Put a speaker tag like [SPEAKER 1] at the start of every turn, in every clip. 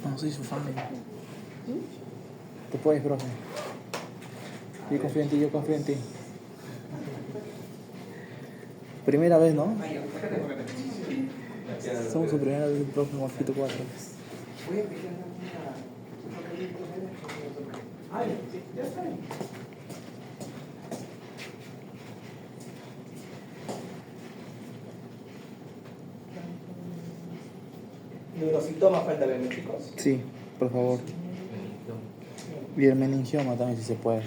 [SPEAKER 1] No soy su fan. Tú puedes, profe. Yo confío en ti, yo confío en ti. Primera vez, ¿no? Somos su primera vez en profe Mosquito 4.
[SPEAKER 2] Ya está bien. Neurocitoma falta ver, chicos.
[SPEAKER 1] Sí, por favor. Y el meningioma también, si se puede.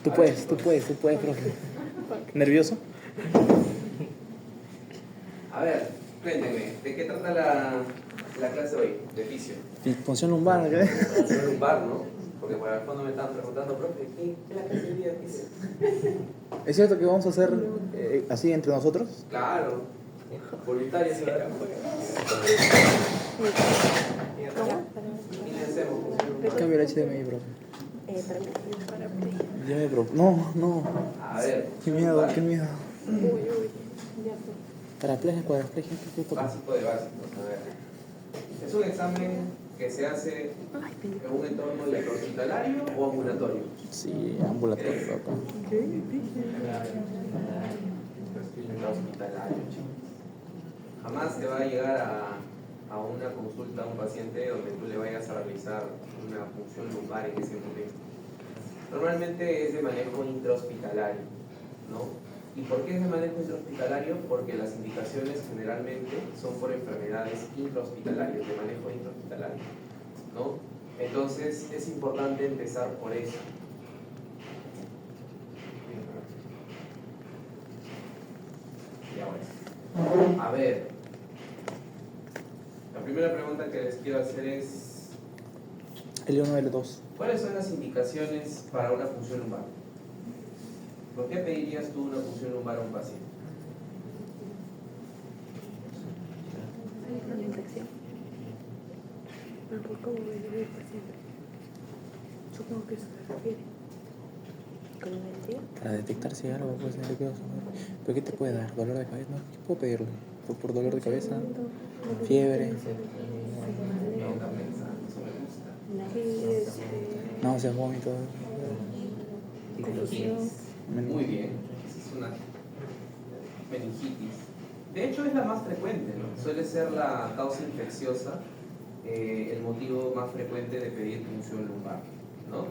[SPEAKER 1] Tú puedes, profe. ¿Nervioso?
[SPEAKER 2] A ver, cuéntenme, ¿de qué trata la clase hoy? De fisio.
[SPEAKER 1] Función lumbar, ¿qué?
[SPEAKER 2] Función lumbar, ¿no? Porque por el fondo me estaban preguntando, profe, ¿qué es la clase del día de fisio?
[SPEAKER 1] ¿Es cierto que vamos a hacer así entre nosotros?
[SPEAKER 2] Claro, voluntaria se va. ¿Y le hacemos?
[SPEAKER 1] Cambio el HDMI, profe. Dime, profe. No.
[SPEAKER 2] A ver.
[SPEAKER 1] Qué miedo. Paraplegia, cuadraplegia, ¿qué toca?
[SPEAKER 2] Básico de básicos, a ver. Es un examen que se hace en un entorno hospitalario o ambulatorio.
[SPEAKER 1] Sí, ambulatorio, acá.
[SPEAKER 2] Hospitalario, chicos. Jamás te va a llegar a una consulta a un paciente donde tú le vayas a realizar una punción lumbar en ese momento. Normalmente es de manejo intrahospitalario, ¿no? ¿Y por qué es de manejo intrahospitalario? Porque las indicaciones generalmente son por enfermedades intrahospitalarias, de manejo intrahospitalario, ¿no? Entonces es importante empezar por eso. Ya bueno. A ver, la primera pregunta que les quiero hacer es:
[SPEAKER 1] L1, L2.
[SPEAKER 2] ¿cuáles son las indicaciones para una punción lumbar? ¿Por qué pedirías tú una punción lumbar a un paciente?
[SPEAKER 3] Una infección. ¿Por cómo me dio el paciente? Supongo que eso se refiere. ¿Con energía?
[SPEAKER 1] Para detectar si algo puede ser nervioso. ¿Pero qué te puede dar? ¿Dolor de cabeza? No, ¿qué puedo pedirle? ¿Por dolor de cabeza? ¿Fiebre? Náuseas, vómitos.
[SPEAKER 2] Muy bien, esa es una meningitis. De hecho es la más frecuente, ¿no? Suele ser la causa infecciosa, el motivo más frecuente de pedir punción lumbar, ¿no?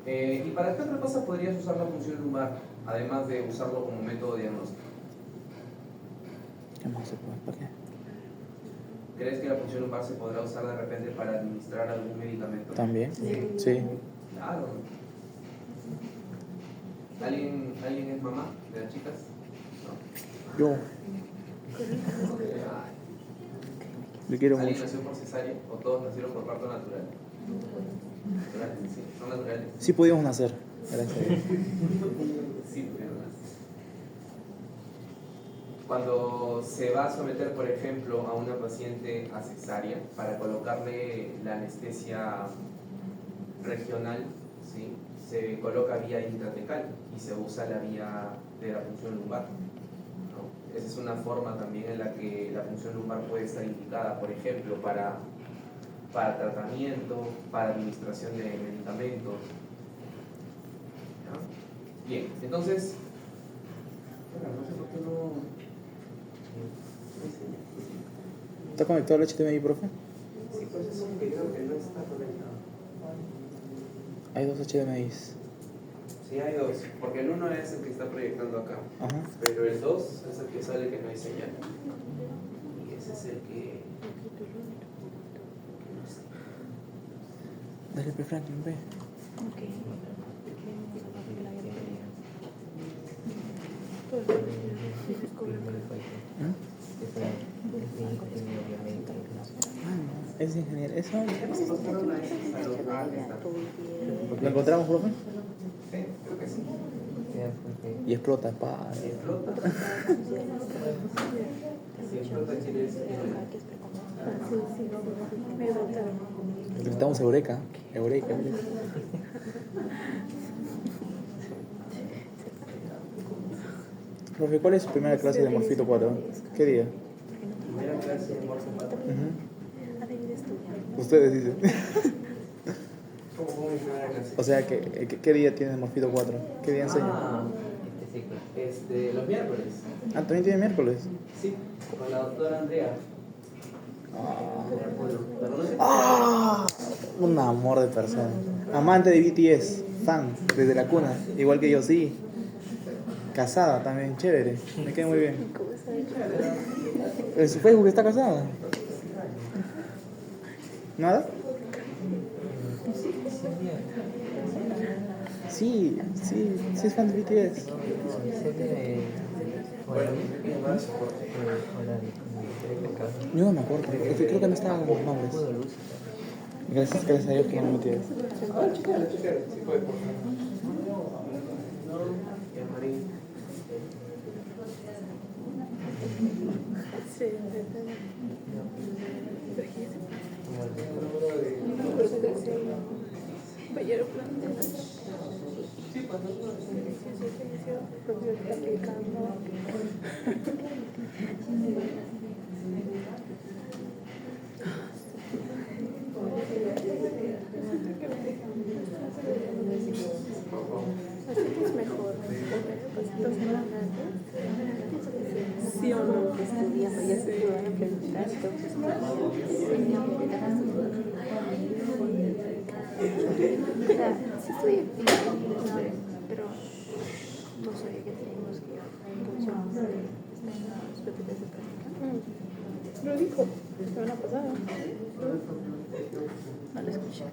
[SPEAKER 2] ¿Y para qué otra cosa podrías usar la punción lumbar, además de usarlo como método diagnóstico?
[SPEAKER 1] ¿Qué más se puede? ¿Para qué?
[SPEAKER 2] ¿Crees que la punción lumbar se podrá usar de repente para administrar algún medicamento?
[SPEAKER 1] ¿También? Sí.
[SPEAKER 2] Claro. ¿Alguien es mamá de las chicas? No.
[SPEAKER 1] Yo. Le quiero
[SPEAKER 2] ¿Alguien
[SPEAKER 1] mucho.
[SPEAKER 2] nació por cesárea o todos nacieron por parto natural? ¿Natural? Sí, son naturales.
[SPEAKER 1] Sí pudimos nacer. Gracias a Dios.
[SPEAKER 2] Sí, pudieron nacer. Cuando se va a someter, por ejemplo, a una paciente a cesárea para colocarle la anestesia regional, ¿sí?, se coloca vía intratecal y se usa la vía de la punción lumbar, ¿no? Esa es una forma también en la que la punción lumbar puede estar indicada, por ejemplo, para tratamiento, para administración de medicamentos, ¿no? Bien, entonces, no sé por qué no...
[SPEAKER 1] ¿Está conectado el HDMI, profe?
[SPEAKER 2] Sí, pues eso es que creo que no está conectado.
[SPEAKER 1] Hay dos HDMIs.
[SPEAKER 2] Sí, hay dos, porque el uno es el que está proyectando acá,
[SPEAKER 1] Ajá.
[SPEAKER 2] pero el 2 es el que sale que no hay señal. Y ese es el que no está.
[SPEAKER 1] Dale, pe Franklin, ve.
[SPEAKER 3] Ok.
[SPEAKER 1] Es ingeniero. ¿Eso?
[SPEAKER 2] Nos pasaron a ese salón. Ah, aquí está.
[SPEAKER 1] ¿Lo encontramos, profe?
[SPEAKER 2] Sí, creo que sí.
[SPEAKER 1] Y explota, pa.
[SPEAKER 2] Si explota. Si explota quiere decir que
[SPEAKER 1] Necesitamos Eureka. Eureka. Profe, ¿cuál es su primera clase de Morfito 4? ¿Qué día?
[SPEAKER 2] Primera clase de Morse 4.
[SPEAKER 3] Ha debido estudiar.
[SPEAKER 1] Ustedes dicen.
[SPEAKER 2] ¿Cómo fue mi primera clase?
[SPEAKER 1] O sea, ¿qué día tiene Morfito 4? ¿Qué día enseña?
[SPEAKER 2] Los miércoles.
[SPEAKER 1] Ah, ¿también tiene miércoles?
[SPEAKER 2] Sí, con la doctora Andrea. ¿La conoces?
[SPEAKER 1] ¡Ah! Un amor de persona. Amante de BTS, fan, desde la cuna, igual que yo, sí. Casada también, chévere, me queda muy bien.
[SPEAKER 3] ¿Cómo sabe?
[SPEAKER 1] ¿En su Facebook está casada? ¿Nada? Sí, es fan de BTS. Yo no me acuerdo, es que creo que no estaban los nombres. Gracias a Dios que no me metí eso.
[SPEAKER 2] Sí, puede, por favor.
[SPEAKER 3] Sí, Payero Plantel. Sí, propio aplicando. Así que es mejor. 2 semanas. Sí o no.
[SPEAKER 4] Estudiando, ya se lo van a preguntar, entonces o sea, sí estoy activa, pero no sabía que teníamos que ir a los PPTs de práctica.
[SPEAKER 3] Lo dijo la semana pasada.
[SPEAKER 4] No lo escuché.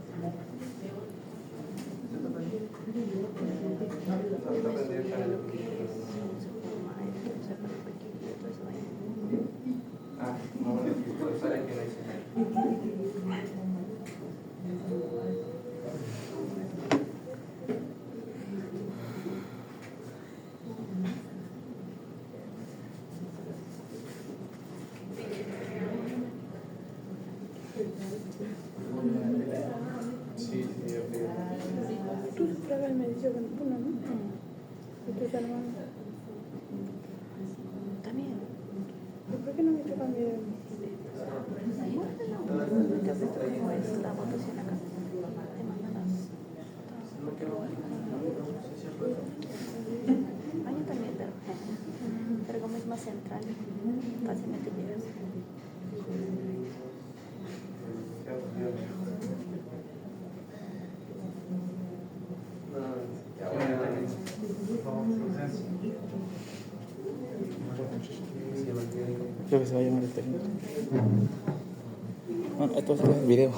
[SPEAKER 2] Ah, no, pues sale que no hice. Sí,
[SPEAKER 3] Tú se tragas el medicio con uno, ¿no? Y tus hermanos.
[SPEAKER 4] También.
[SPEAKER 3] ¿Por qué no me tocan mi dedo?
[SPEAKER 4] Es la votación acá. Te mandan las. Ah, yo también, pero como es más central, fácilmente llegas.
[SPEAKER 1] Creo que se va a llamar el técnico. Bueno, esto va a ser el video.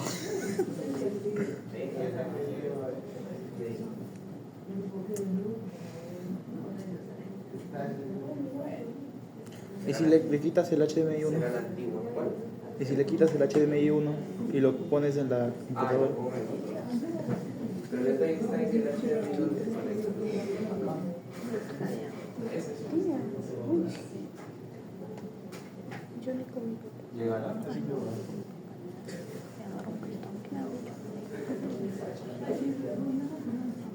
[SPEAKER 1] ¿Y si le quitas el HDMI 1?
[SPEAKER 2] será la antigua. ¿Cuál?
[SPEAKER 1] ¿Y si le quitas el HDMI 1 y lo pones en la
[SPEAKER 2] Ah,
[SPEAKER 1] computadora?
[SPEAKER 2] lo pongo aquí. Pero el detalle está en que el HDMI no se conecta. Ese es.
[SPEAKER 3] Yo ni con mi papá.
[SPEAKER 2] Llega la.
[SPEAKER 4] Me agarro un cristón que me hago yo.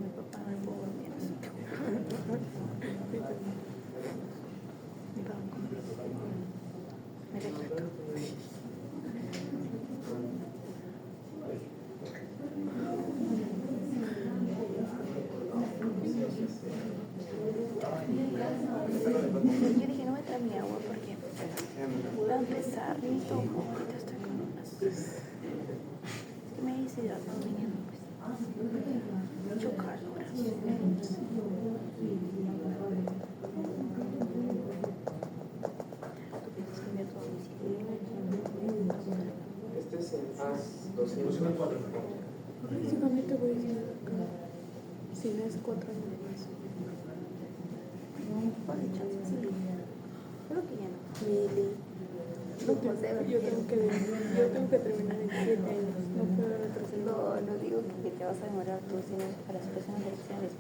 [SPEAKER 4] Mi papá no le puedo dormir así. Mi papá me despertó. Yo dije, no me trae mi agua porque va a empezar, necesito un poquito, estoy con unas. Me hice yo mañana, pues. Mucho calor.
[SPEAKER 2] Este es el AS 204.
[SPEAKER 3] Básicamente voy a ir acá. Si no es 4 años más.
[SPEAKER 4] Creo que ya no.
[SPEAKER 3] Mili. Yo tengo que terminar en 7 años. No puedo retroceder.
[SPEAKER 4] No digo que te vas a demorar tú, sino para las personas elecciones.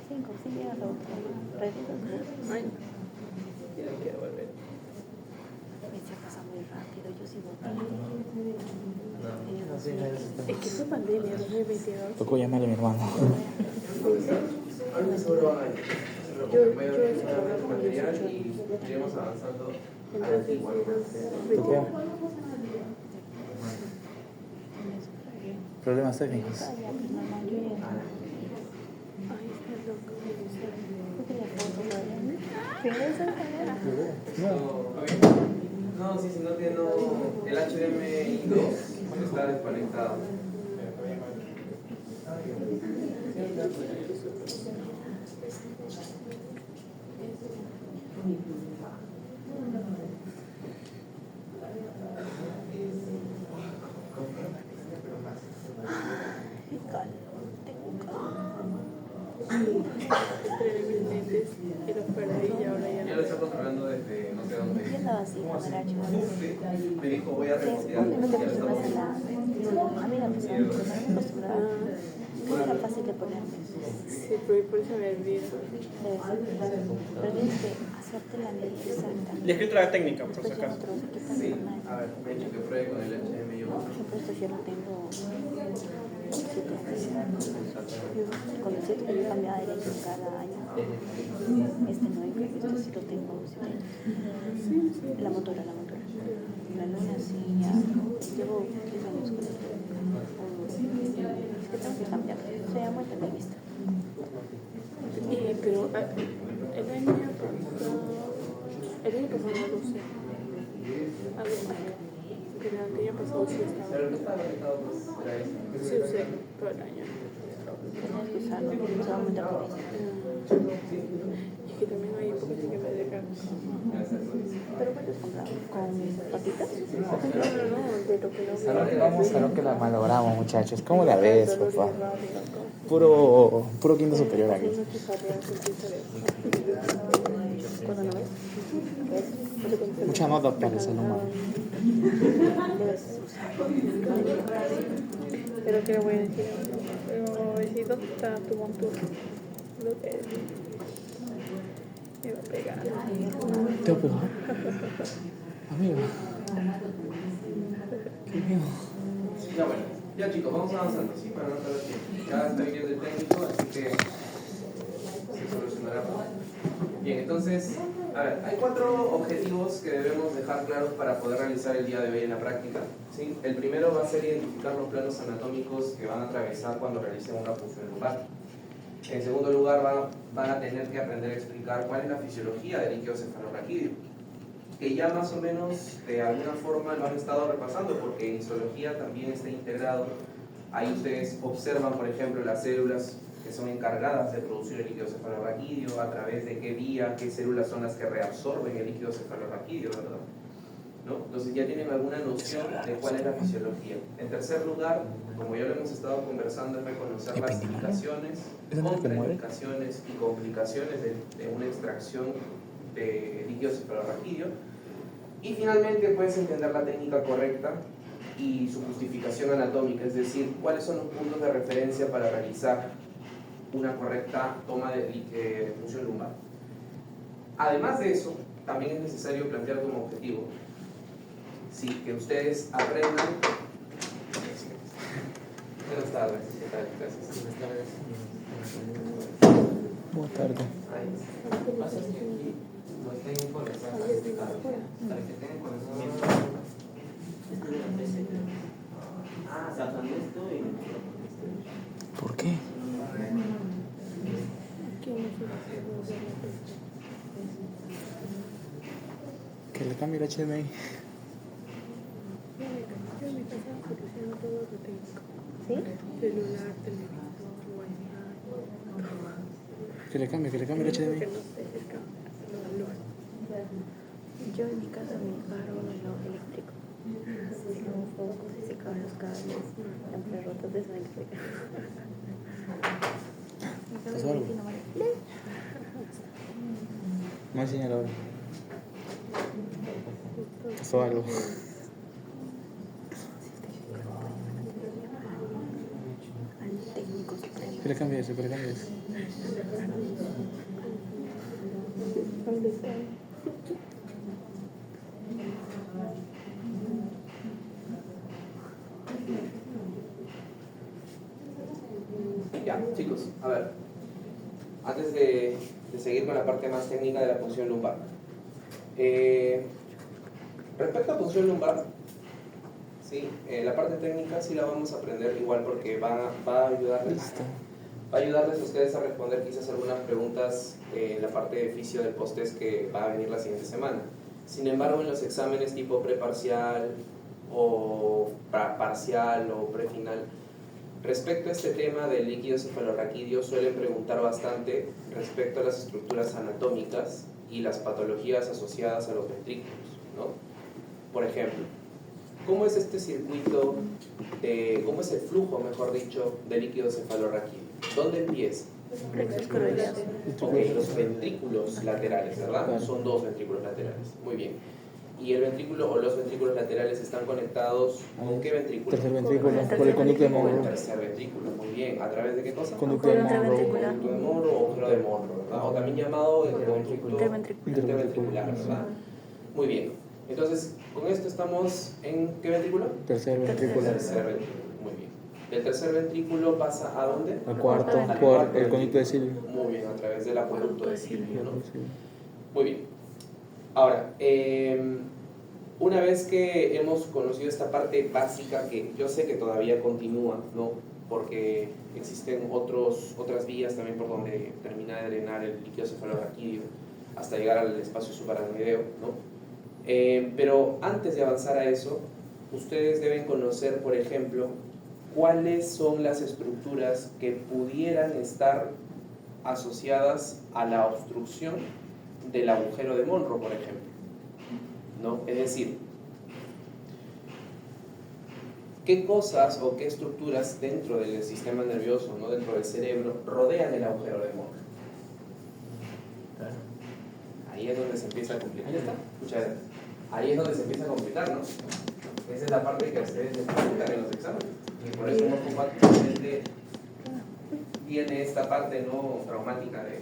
[SPEAKER 4] 5, sí llegas a otro.
[SPEAKER 3] Ay, no. Ya no quiero volver.
[SPEAKER 4] Se pasa muy rápido, yo sigo.
[SPEAKER 3] Es que fue pandemia, 2022.
[SPEAKER 1] Tocó llamarle a mi hermano.
[SPEAKER 2] Ahora seguro van a ir. preocupes, voy a ver el material y iremos avanzando a la antigua nomás.
[SPEAKER 1] ¿Tocó? Problemas técnicos.
[SPEAKER 4] Ah, ya, pues normal, yo ya.
[SPEAKER 3] Ay, está loco.
[SPEAKER 4] Creo que la foto todavía no. ¿Regresa a ver?
[SPEAKER 1] No.
[SPEAKER 2] No, sí, si no tiene el HDMI 2 está desconectado.
[SPEAKER 4] Qué calor, tengo
[SPEAKER 3] Traer mis lentes y los perdí y ahora ya
[SPEAKER 2] Ya
[SPEAKER 3] no.
[SPEAKER 2] lo está controlando desde no sé
[SPEAKER 4] calor.
[SPEAKER 2] dónde.
[SPEAKER 4] Yo andaba así con el archivo.
[SPEAKER 2] Me dijo, voy a
[SPEAKER 4] Sí,
[SPEAKER 2] repostear.
[SPEAKER 4] no te
[SPEAKER 2] Ya lo
[SPEAKER 4] puse
[SPEAKER 2] estamos
[SPEAKER 4] más en la. A mí la persona que me acostumbraba. No era fácil de ponerme.
[SPEAKER 3] Sí, pero por eso me olvido.
[SPEAKER 4] Debe ser. Pero tienes que hacerte la medida exacta.
[SPEAKER 5] Le he escrito la técnica, por si
[SPEAKER 4] Después ya no
[SPEAKER 5] acaso.
[SPEAKER 4] te lo vas a quitar
[SPEAKER 2] Sí,
[SPEAKER 4] normal.
[SPEAKER 2] a ver, me he dicho que pruebe con el HDMI 1.
[SPEAKER 4] Por ejemplo, esto yo no tengo 7 años. Yo con el 7 yo cambiaba de elección cada año. Este no, este sí lo tengo 7 años. La motora. La luna sí, ya llevo 3 años con esto. Es que tengo que cambiar. Se llama el de vista.
[SPEAKER 3] Pero el año pasado no lo usé. Algo mal. Pero el año pasado sí estaba.
[SPEAKER 2] Pero el que estaba conectado pues era ese.
[SPEAKER 3] Sí usé todo el año.
[SPEAKER 4] Tienes que usarlo porque se va muy rápido.
[SPEAKER 3] Y es que también hay épocas en que me dejan.
[SPEAKER 4] Pero ¿cuál has comprado? ¿Con patitas?
[SPEAKER 3] No, de lo que no
[SPEAKER 1] A lo que vamos, a lo que la malogramos, muchachos. ¿Cómo la
[SPEAKER 3] me
[SPEAKER 1] ves,
[SPEAKER 3] dolor y
[SPEAKER 1] papá?
[SPEAKER 3] rabia,
[SPEAKER 1] Puro quinto superior aquí.
[SPEAKER 3] Hace muchas tareas,
[SPEAKER 4] ¿Cuándo no ves? ¿Ves?
[SPEAKER 1] Mucha nota para el salón.
[SPEAKER 4] Debes usarlo.
[SPEAKER 3] Pero que le voy a decir, pero si ¿dónde está tu montura? Lo que me va a pegar.
[SPEAKER 1] ¿Te va a pegar? Amigo. Qué miedo.
[SPEAKER 2] Ya bueno, ya chicos, vamos avanzando, ¿sí? Para no perder tiempo. Ya está viniendo el técnico, así que se solucionará pronto. Bien, entonces, a ver, hay 4 objetivos que debemos dejar claros para poder realizar el día de hoy en la práctica, ¿sí? El primero va a ser identificar los planos anatómicos que van a atravesar cuando realicen una punción lumbar. En segundo lugar, van a tener que aprender a explicar cuál es la fisiología del líquido cefalorraquídeo, que ya más o menos de alguna forma lo han estado repasando, porque en histología también está integrado. Ahí ustedes observan, por ejemplo, las células que son encargadas de producir el líquido cefalorraquídeo, a través de qué vía, qué células son las que reabsorben el líquido cefalorraquídeo, ¿verdad? ¿No? Entonces ya tienen alguna noción de cuál es la fisiología. En tercer lugar, como ya lo hemos estado conversando, es reconocer las indicaciones, contraindicaciones y complicaciones de una extracción de líquido cefalorraquídeo. Y finalmente puedes entender la técnica correcta y su justificación anatómica, es decir, cuáles son los puntos de referencia para realizar una correcta toma de punción lumbar. Además de eso, también es necesario plantear como objetivo que ustedes aprendan. Buenas tardes. ¿Qué tal? Gracias.
[SPEAKER 1] Buenas tardes.
[SPEAKER 2] Ahí. Lo que pasa es que aquí los técnicos les van a explicar para que tengan conocimiento. Sacando esto y...
[SPEAKER 1] ¿Por qué? Que le cambie el HDMI.
[SPEAKER 3] Yo en mi casa soluciono todo lo técnico.
[SPEAKER 4] ¿Sí?
[SPEAKER 3] Celular, televisor, wifi.
[SPEAKER 1] Que le cambie el
[SPEAKER 3] Que
[SPEAKER 1] HDMI.
[SPEAKER 3] no sé, es que la luz.
[SPEAKER 4] Yo en mi casa me paro el reloj eléctrico. Se caen focos y se caen los cables. Siempre rotos de sangre.
[SPEAKER 1] ¿Pasó algo? Me enseña ahora. Pasó algo.
[SPEAKER 4] Al técnico supremo.
[SPEAKER 1] Que le cambie eso, que le cambie eso.
[SPEAKER 3] ¿Dónde está?
[SPEAKER 2] Ya, chicos, a ver, antes de seguir con la parte más técnica de la punción lumbar. Respecto a punción lumbar, sí, la parte técnica sí la vamos a aprender igual porque va a ayudarles. Va a ayudarles a ustedes a responder quizás algunas preguntas en la parte de fisio del post-test que va a venir la siguiente semana. Sin embargo, en los exámenes tipo preparcial o parcial o prefinal, respecto a este tema del líquido cefalorraquídeo, suelen preguntar bastante respecto a las estructuras anatómicas y las patologías asociadas a los ventrículos, ¿no? Por ejemplo, ¿cómo es este circuito, cómo es el flujo, mejor dicho, de líquido cefalorraquídeo? ¿Dónde empieza? Ok, los ventrículos laterales, ¿verdad? Son dos ventrículos laterales. Muy bien. ¿Y el ventrículo o los ventrículos laterales están conectados con qué ventrículo?
[SPEAKER 1] Tercer ventrículo, por el conducto de
[SPEAKER 2] Con el
[SPEAKER 1] Monro.
[SPEAKER 2] tercer ventrículo, muy bien. ¿A través de qué cosa?
[SPEAKER 1] Conducto de Monro.
[SPEAKER 2] Conducto de Monro o agujero de Monro, ¿verdad? O también llamado interventricular, ¿verdad? Muy bien. Entonces, con esto estamos en ¿qué ventrículo?
[SPEAKER 1] Tercer ventrículo.
[SPEAKER 2] Tercer ventrículo, muy bien. ¿El tercer ventrículo pasa a dónde?
[SPEAKER 1] Al cuarto,
[SPEAKER 2] Al
[SPEAKER 1] por
[SPEAKER 2] cuarto
[SPEAKER 1] el conducto de Silvio.
[SPEAKER 2] Muy bien, a través del acueducto de Silvio, ¿no? Muy bien. Ahora, una vez que hemos conocido esta parte básica, que yo sé que todavía continúa, ¿no? Porque existen otras vías también por donde termina de drenar el líquido cefalorraquídeo hasta llegar al espacio subaracnoideo, ¿no? Pero antes de avanzar a eso, ustedes deben conocer, por ejemplo, cuáles son las estructuras que pudieran estar asociadas a la obstrucción del agujero de Monro, por ejemplo, ¿no? Es decir, ¿qué cosas o qué estructuras dentro del sistema nervioso, ¿no? Dentro del cerebro, rodean el agujero de Monro? Ahí es donde se empieza a complicar. Muchas gracias. Ahí es donde se empieza a complicar, ¿no? Esa es la parte que a ustedes les preguntan en los exámenes. Y por eso normalmente tiene esta parte no traumática de...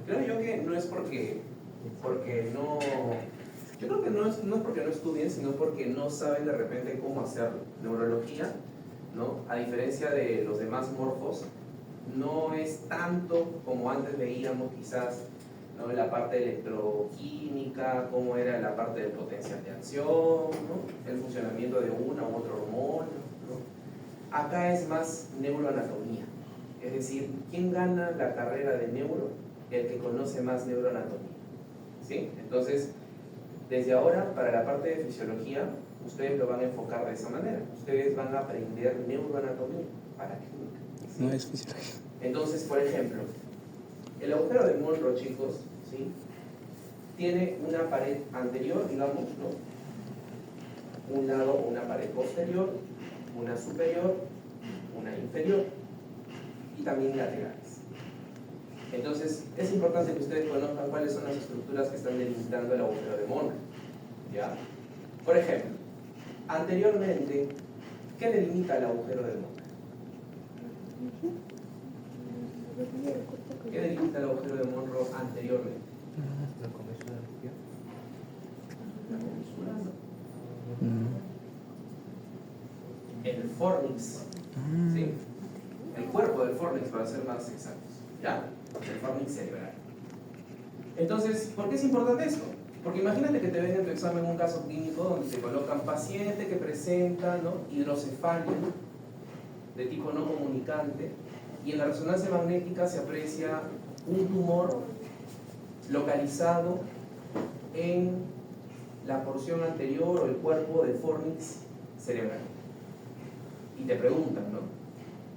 [SPEAKER 2] Creo yo que no es porque no... Yo creo que no es porque no estudien, sino porque no saben de repente cómo hacerlo. Neurología, ¿no? A diferencia de los demás morfos, no es tanto como antes veíamos quizás, ¿no? La parte electroquímica, cómo era la parte del potencial de acción, ¿no? El funcionamiento de una u otra hormona, ¿no? Acá es más neuroanatomía, es decir, ¿quién gana la carrera de neuro? El que conoce más neuroanatomía, ¿sí? Entonces, desde ahora, para la parte de fisiología, ustedes lo van a enfocar de esa manera. Ustedes van a aprender neuroanatomía para clínica, ¿sí?
[SPEAKER 1] No es fisiología.
[SPEAKER 2] Entonces, por ejemplo, el agujero de Monro, chicos, ¿sí? Tiene una pared anterior, digamos, ¿no? Un lado, una pared posterior, una superior, una inferior y también laterales. Entonces, es importante que ustedes conozcan cuáles son las estructuras que están delimitando el agujero de Monro, ¿ya? Por ejemplo, anteriormente, ¿qué delimita el agujero de Monro? ¿Qué delimita el agujero de Monro anteriormente? La comisura de el fornix, ¿sí? El cuerpo del fornix, para ser más exactos, ¿ya? El fornix cerebral. Entonces, ¿por qué es importante esto? Porque imagínate que te ven en tu examen un caso clínico donde te colocan paciente que presenta, ¿no? Hidrocefalia de tipo no comunicante, y en la resonancia magnética se aprecia un tumor localizado en la porción anterior o el cuerpo del fornix cerebral. Y te preguntan, ¿no?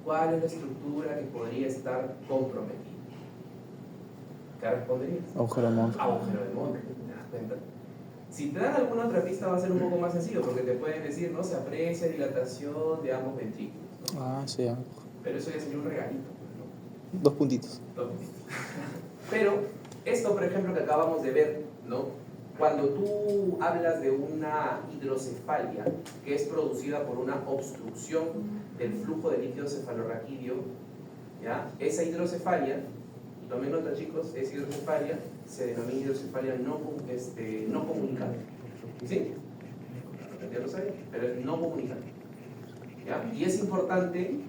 [SPEAKER 2] ¿Cuál es la estructura que podría estar comprometida? ¿Qué responderías?
[SPEAKER 1] Agujero de Monro.
[SPEAKER 2] Agujero de Monro. ¿Te das cuenta? Si te dan alguna otra pista va a ser un poco más sencillo, porque te pueden decir, ¿no? Se aprecia dilatación de ambos ventrículos, ¿no?
[SPEAKER 1] Ah, sí.
[SPEAKER 2] Pero eso ya sería un regalito, ¿no?
[SPEAKER 1] 2 puntitos.
[SPEAKER 2] Pero esto, por ejemplo, que acabamos de ver, ¿no? Cuando tú hablas de una hidrocefalia que es producida por una obstrucción del flujo de líquido cefalorraquídeo, ¿ya? Esa hidrocefalia, y tomen nota, chicos, esa hidrocefalia se denomina hidrocefalia no comunicante, ¿sí? Ya lo saben, pero es no comunicante, ¿ya? Y es importante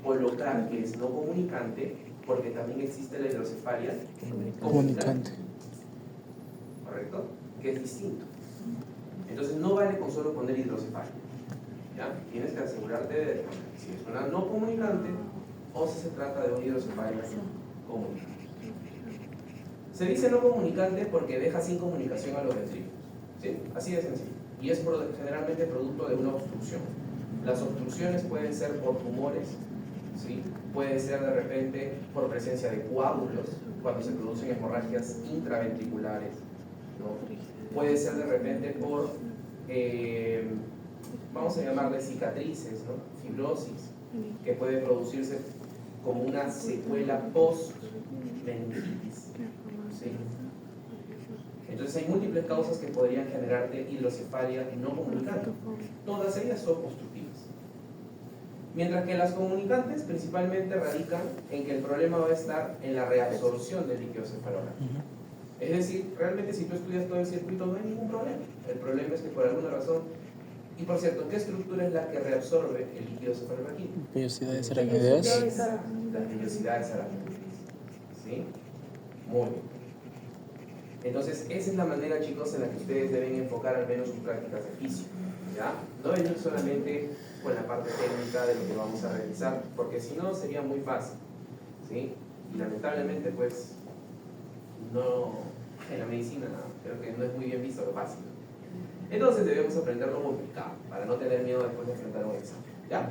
[SPEAKER 2] colocar que es no comunicante porque también existe la hidrocefalia
[SPEAKER 1] Comunicante.
[SPEAKER 2] ¿correcto? Que es distinto. Entonces no vale con solo poner hidrocefalia, ¿ya? Tienes que asegurarte de responder si es una no comunicante o si se trata de una hidrocefalia comunicante. Se dice no comunicante porque deja sin comunicación a los ventrículos, ¿sí? Así de sencillo. Y es generalmente producto de una obstrucción. Las obstrucciones pueden ser por tumores, ¿sí? Puede ser de repente por presencia de coágulos, cuando se producen hemorragias intraventriculares, ¿no? Puede ser de repente por, vamos a llamarle cicatrices, ¿no? Fibrosis, que puede producirse como una secuela post-meningitis, ¿sí? Entonces hay múltiples causas que podrían generarte hidrocefalia no comunicante. Todas ellas son obstructivas. Mientras que las comunicantes principalmente radican en que el problema va a estar en la reabsorción del líquido cefalorraquídeo. Es decir, realmente si tú estudias todo el circuito no hay ningún problema. El problema es que por alguna razón, y por cierto, ¿qué estructura es la que reabsorbe el líquido cefalorraquídeo?
[SPEAKER 1] Vellosidades aracnoideas.
[SPEAKER 2] Las vellosidades aracnoideas. ¿Sí? Muy bien. Entonces, esa es la manera, chicos, en la que ustedes deben enfocar al menos sus prácticas de fisio, ¿ya? No venir solamente con la parte técnica de lo que vamos a realizar, porque si no sería muy fácil, ¿sí? Y lamentablemente, pues, no, en la medicina creo que no es muy bien visto lo fácil. Entonces debemos aprender lo complicado, para no tener miedo después de enfrentar un examen, ¿ya?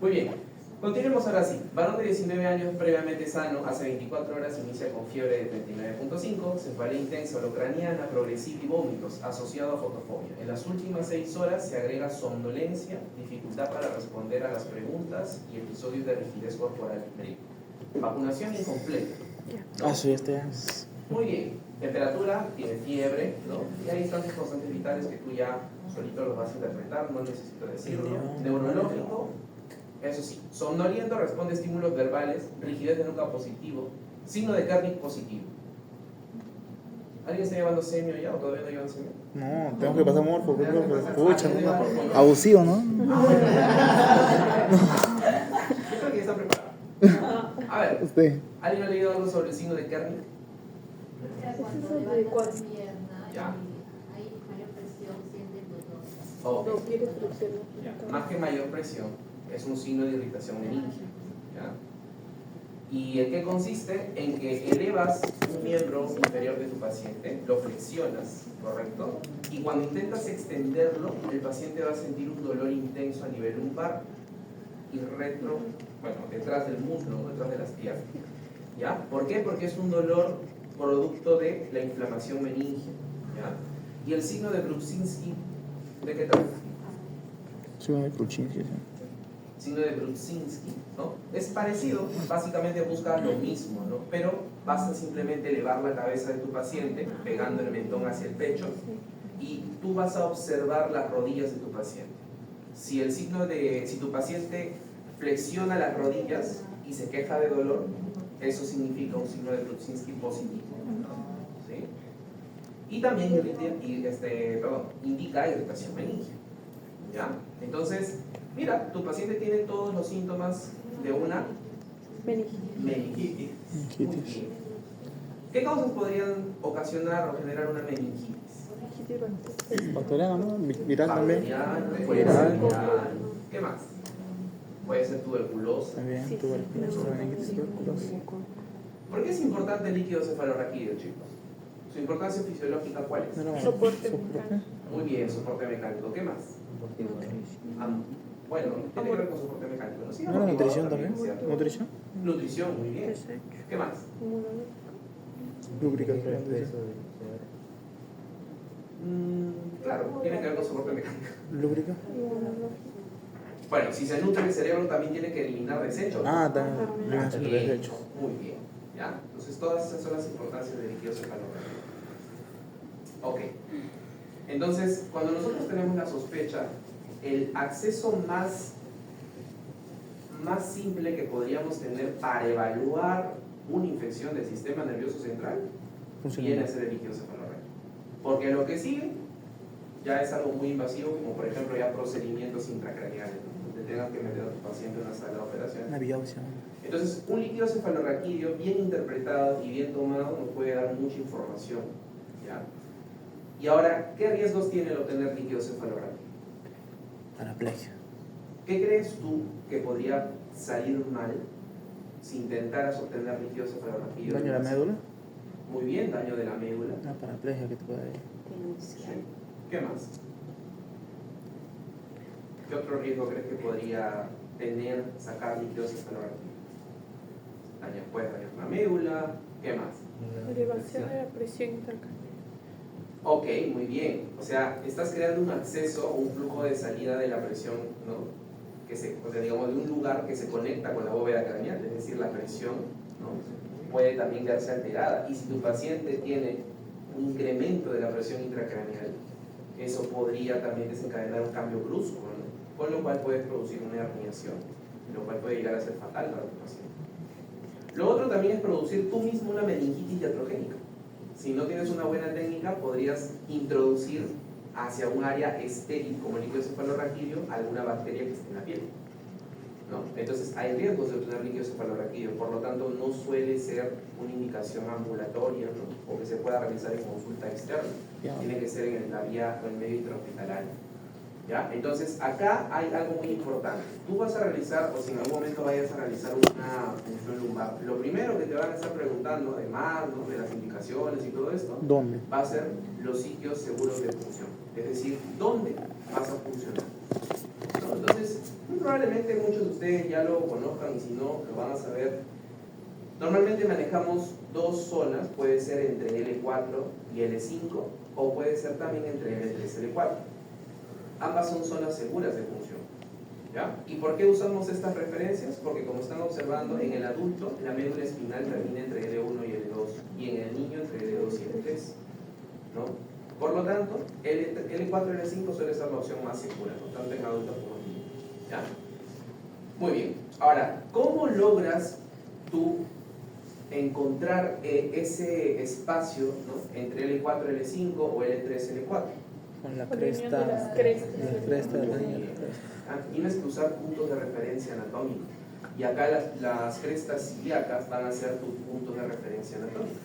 [SPEAKER 2] Muy bien. Continuemos ahora sí. Varón de 19 años previamente sano, hace 24 horas inicia con fiebre de 39.5, cefalea intensa holocraniana, progresiva y vómitos, asociado a fotofobia. En las últimas 6 horas se agrega somnolencia, dificultad para responder a las preguntas y episodios de rigidez corporal. Vacunación incompleta, ¿no?
[SPEAKER 1] Ah, sí, este es.
[SPEAKER 2] Muy bien. Temperatura, tiene fiebre, ¿no? Y hay instantes constantes vitales que tú ya solito los vas a interpretar, no necesito decirlo. Neurológico. Eso sí, somnoliento, responde a estímulos verbales, rigidez de nuca positivo, signo de Kernig positivo. ¿Alguien está llevando semio ya o todavía no llevan semio?
[SPEAKER 1] No, tengo que pasar morfo, pucha, no. Abusivo, ¿no?
[SPEAKER 2] Yo creo que ya está preparado. A ver,
[SPEAKER 1] Usted.
[SPEAKER 2] ¿alguien ha leído algo sobre el signo de Kernig?
[SPEAKER 5] Cuando levantas pierna
[SPEAKER 2] Ya.
[SPEAKER 5] hay mayor presión, siente el dolor.
[SPEAKER 2] Ok.
[SPEAKER 3] No quieres flexión.
[SPEAKER 2] Más que mayor presión, es un signo de irritación meningia, ¿ya? ¿Y en qué consiste? En que elevas un miembro inferior de tu paciente, lo flexionas, ¿correcto? Y cuando intentas extenderlo, el paciente va a sentir un dolor intenso a nivel lumbar y detrás del muslo, detrás de las piernas, ¿ya? ¿Por qué? Porque es un dolor producto de la inflamación meningia, ¿ya? Y el signo de Brudzinski, ¿de qué trata?
[SPEAKER 1] Sí, me Brudzinski, sí.
[SPEAKER 2] Signo de Brudzinski, ¿no? Es parecido, básicamente busca lo mismo, ¿no? Pero basta simplemente elevar la cabeza de tu paciente, pegando el mentón hacia el pecho, y tú vas a observar las rodillas de tu paciente. Si tu paciente flexiona las rodillas y se queja de dolor, eso significa un signo de Brudzinski positivo, ¿sí? Y también indica irritación meningia, ¿ya? Entonces, mira, tu paciente tiene todos los síntomas de una meningitis. Muy bien. ¿Qué causas podrían ocasionar o generar una meningitis?
[SPEAKER 1] Bacteriano, ¿no? Viral también.
[SPEAKER 2] Bacteriana, puede ser viral. ¿Qué más? Puede ser tuberculosa.
[SPEAKER 1] También, tuberculosis, meningitis, tuberculosis.
[SPEAKER 2] ¿Por qué es importante el líquido cefalorraquídeo, chicos? ¿Su importancia fisiológica cuál es?
[SPEAKER 3] Soporte.
[SPEAKER 2] Muy bien, soporte mecánico. ¿Qué más? Bueno, tiene que ver con soporte mecánico, ¿no? Sí,
[SPEAKER 1] ¿No era nutrición
[SPEAKER 2] amortiguador
[SPEAKER 1] también?
[SPEAKER 2] ¿cierto?
[SPEAKER 1] ¿Nutrición?
[SPEAKER 2] Nutrición, muy bien. ¿Qué más?
[SPEAKER 1] Lubricación.
[SPEAKER 2] Claro, tiene que ver con soporte mecánico.
[SPEAKER 1] ¿Lúbrica?
[SPEAKER 2] Bueno, si se nutre el cerebro también tiene que eliminar desechos.
[SPEAKER 1] Ah, también. Eliminación de
[SPEAKER 2] Bien,
[SPEAKER 1] desechos.
[SPEAKER 2] muy bien. ¿Ya? Entonces todas esas son las importancias del líquido cefalorraquídeo. Ok. Entonces, cuando nosotros tenemos la sospecha, el acceso más simple que podríamos tener para evaluar una infección del sistema nervioso central viene a ser el líquido cefalorraquídeo. Porque lo que sigue ya es algo muy invasivo, como por ejemplo ya procedimientos intracraneales, donde tengas que meter a tu paciente en una sala de operación.
[SPEAKER 1] Una biopsia.
[SPEAKER 2] Entonces, un líquido cefalorraquídeo bien interpretado y bien tomado nos puede dar mucha información, ¿ya? Y ahora, ¿qué riesgos tiene el obtener líquido cefalorraquídeo?
[SPEAKER 1] Paraplegia.
[SPEAKER 2] ¿Qué crees tú que podría salir mal si intentaras obtener líquido cefalorraquídeo?
[SPEAKER 1] ¿Daño a la médula?
[SPEAKER 2] Muy bien, daño de la médula.
[SPEAKER 1] Una paraplegia que te puede dar.
[SPEAKER 2] Sí. ¿Qué más? ¿Qué otro riesgo crees que podría tener sacar líquido cefalorraquídeo? Puedes dañar la médula. ¿Qué más?
[SPEAKER 3] Elevación de la presión intracranial.
[SPEAKER 2] Ok, muy bien. O sea, estás creando un acceso o un flujo de salida de la presión, ¿no? O sea, digamos, de un lugar que se conecta con la bóveda craneal, es decir, la presión, ¿no? Puede también quedarse alterada. Y si tu paciente tiene un incremento de la presión intracraneal, eso podría también desencadenar un cambio brusco, ¿no? Con lo cual puedes producir una herniación, lo cual puede llegar a ser fatal para tu paciente. Lo otro también es producir tú mismo una meningitis iatrogénica. Si no tienes una buena técnica, podrías introducir hacia un área estéril como el líquido cefalorraquídeo alguna bacteria que esté en la piel, ¿no? Entonces hay riesgos de obtener líquido cefalorraquídeo, por lo tanto no suele ser una indicación ambulatoria, ¿no? O que se pueda realizar en consulta externa. Tiene que ser en la vía o en medio intrahospitalario, ¿ya? Entonces acá hay algo muy importante. Tú vas a realizar, o si en algún momento vayas a realizar una punción lumbar, lo primero que te van a estar preguntando, además, ¿no?, de las indicaciones y todo esto,
[SPEAKER 1] ¿Dónde?
[SPEAKER 2] va a ser los sitios seguros de función, es decir, ¿dónde vas a funcionar? ¿No? Entonces, muy probablemente muchos de ustedes ya lo conozcan y si no, lo van a saber. Normalmente manejamos dos zonas, puede ser entre L4 y L5 o puede ser también entre L3 y L4. Ambas son zonas seguras de función, ¿ya? ¿Y por qué usamos estas referencias? Porque como están observando, en el adulto la médula espinal termina entre L1 y L2 y en el niño entre L2 y L3, ¿no? Por lo tanto, L4 y L5 suele ser la opción más segura, ¿no?, tanto en adultos como en niños, ¿ya? Muy bien. Ahora, ¿cómo logras tú encontrar ese espacio, ¿no?, entre L4 y L5 o L3 y L4?
[SPEAKER 1] Con la
[SPEAKER 3] Con la unión
[SPEAKER 1] cresta.
[SPEAKER 3] de las crestas.
[SPEAKER 1] La cresta de la niña.
[SPEAKER 2] Tienes que usar puntos de referencia anatómicos. Y acá las crestas ilíacas van a ser tus puntos de referencia anatómicos.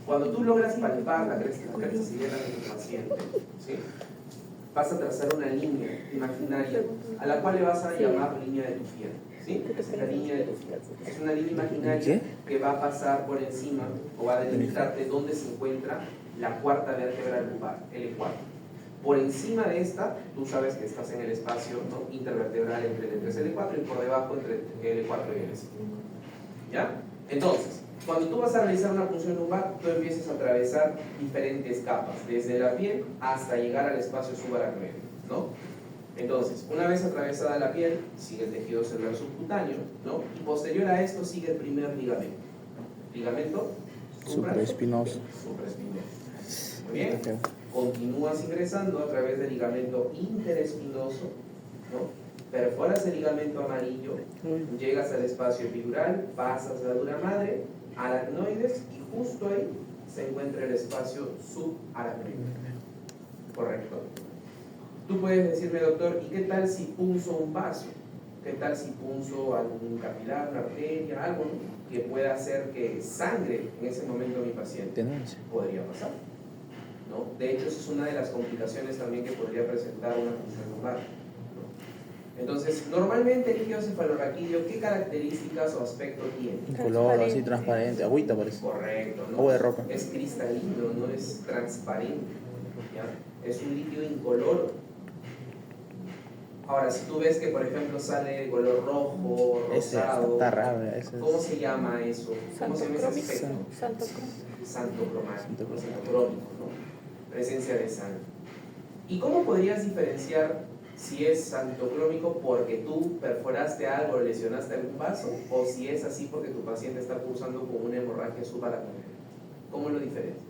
[SPEAKER 2] Cuando tú logras palpar las crestas ilíacas de tu paciente, ¿sí?, vas a trazar una línea imaginaria a la cual le vas a llamar línea de tu fiel, ¿sí? Es la línea de tu fiel. Es una línea imaginaria que va a pasar por encima o va a delimitarte dónde se encuentra la cuarta vértebra lumbar, L4. Por encima de esta, tú sabes que estás en el espacio, ¿no?, intervertebral entre L3 y L4 y por debajo entre L4 y L5. ¿Ya? Entonces, cuando tú vas a realizar una punción lumbar, tú empiezas a atravesar diferentes capas, desde la piel hasta llegar al espacio subaracnoideo, ¿no? Entonces, una vez atravesada la piel, sigue el tejido celular subcutáneo, ¿no? Y posterior a esto sigue el primer ligamento. Ligamento
[SPEAKER 1] Supraespinoso.
[SPEAKER 2] Supraespinoso. Muy bien. Continúas ingresando a través del ligamento interespinoso, ¿no? Perforas el ligamento amarillo, llegas al espacio epidural, pasas la dura madre, aracnoides y justo ahí se encuentra el espacio subaracnoideo. Correcto. Tú puedes decirme, doctor, ¿y qué tal si punzo un vaso? ¿Qué tal si punzo algún capilar, una arteria, algo que pueda hacer que sangre en ese momento mi paciente?
[SPEAKER 1] Denuncia.
[SPEAKER 2] Podría pasar, ¿no? De hecho, esa es una de las complicaciones también que podría presentar una punción lumbar, ¿no? Entonces, normalmente el líquido cefalorraquídeo, ¿qué características o aspecto tiene?
[SPEAKER 1] Un color así transparente, agüita parece.
[SPEAKER 2] Correcto, ¿no?
[SPEAKER 1] Agua de roca.
[SPEAKER 2] Es cristalino, no es transparente, ¿ya? Es un líquido incoloro. Ahora, si tú ves que, por ejemplo, sale de color rojo,
[SPEAKER 1] Ese
[SPEAKER 2] rosado,
[SPEAKER 1] está raro. Ese
[SPEAKER 2] ¿cómo se llama eso? ¿Cómo se llama ese aspecto?
[SPEAKER 3] Santo crómico.
[SPEAKER 2] Santo crómico, ¿no? Presencia de sangre. ¿Y cómo podrías diferenciar si es santocrómico porque tú perforaste algo o lesionaste algún vaso, o si es así porque tu paciente está cursando con una hemorragia subaracnoidea? ¿Cómo lo diferencias?